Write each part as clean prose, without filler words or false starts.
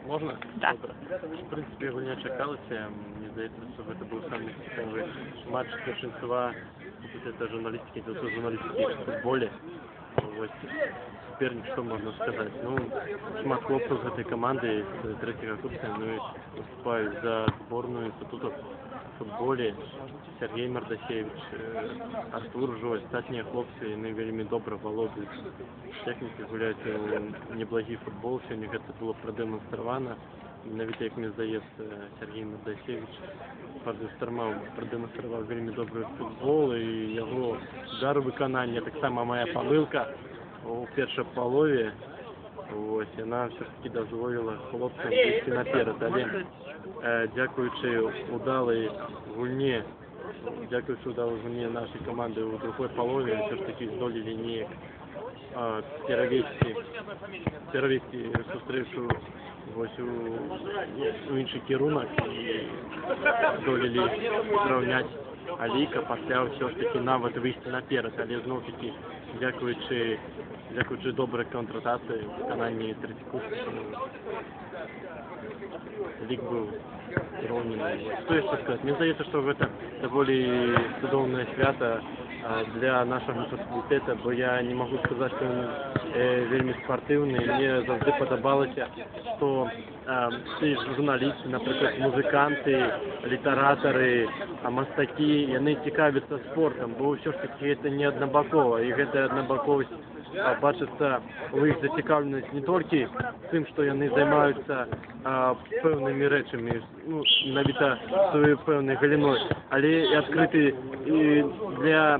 Можна? Так. Добре. В принципі, гульня чекалася. Мені здається, що це був самий цікавий матч першинства. Це журналістики, це журналістики в футболі. Ось суперник, що можна сказати. Ну, шмат хлопців з цієї команди, з третього курсу, вони виступають за збірну інституту в футболі. Сергій Мардасевич, Артур Жось, остальні хлопці, вони вельми добре володують техніки, гуляють у неблагий футбол. Сьогодні це було продемонстровано. Навіть, як мені здається, Сергій Мардасевич продемонстрував вельми добрий футбол, і його удар у виконанні, так само моя помилка у першій полові. Ось, вона все-таки дозволила хлопцям вийти наперед. Але дякуючи удалій гульні нашей команды у другой половине все-таки здолели не перевести встречу у інший керунок і здолели зрівняти Алійка, після все ж таки навіть вийти наперед, але знов таки дякуючи добрій контратації в виконанні Третьяковки, лік був зрівняний. Що ще сказати? Мені здається, що це доволі чудовне свято для нашого факультету, бо я не можу сказати, що він вельми спортивний. Мені завжди подобалося, що всі журналісти, наприклад, музиканти, літератори, мастаки, вони цікавляться спортом, бо все ж таки це не однобоково, і ця однобоковість бачиться у їх зацікавленість не тільки тим, що вони займаються певними речами, ну, навіть своєю певною галиною, але і відкриті і для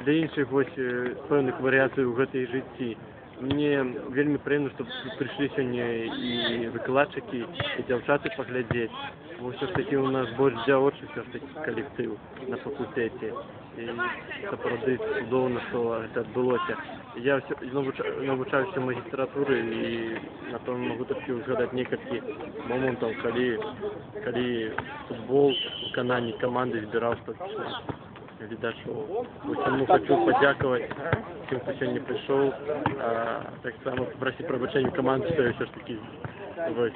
інших ось певних варіацій у цій житті. Мені вельми приємно, що прийшли сьогодні і викладачики, і дівчата поглядіти. Бо все ж таки у нас більш дівочий все ж таки колектив на факультеті. І це правда чудово, що це відбулося. Я навчаюся в магістратурі і, напевно, можу тільки згадати кілька моментів, коли футбол в виконанні команди збирався глядачов. Тому хочу подякувати всім, хто сьогодні прийшов. Так само попросити пробачення команди, що я все ж таки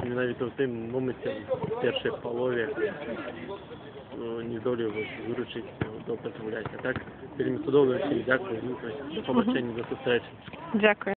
навіть в цьому моменті в першій полові не здолів виручити добре згуляти. А так, вельми чудово, всім дякую, до побачення, до зустрічі. Дякую.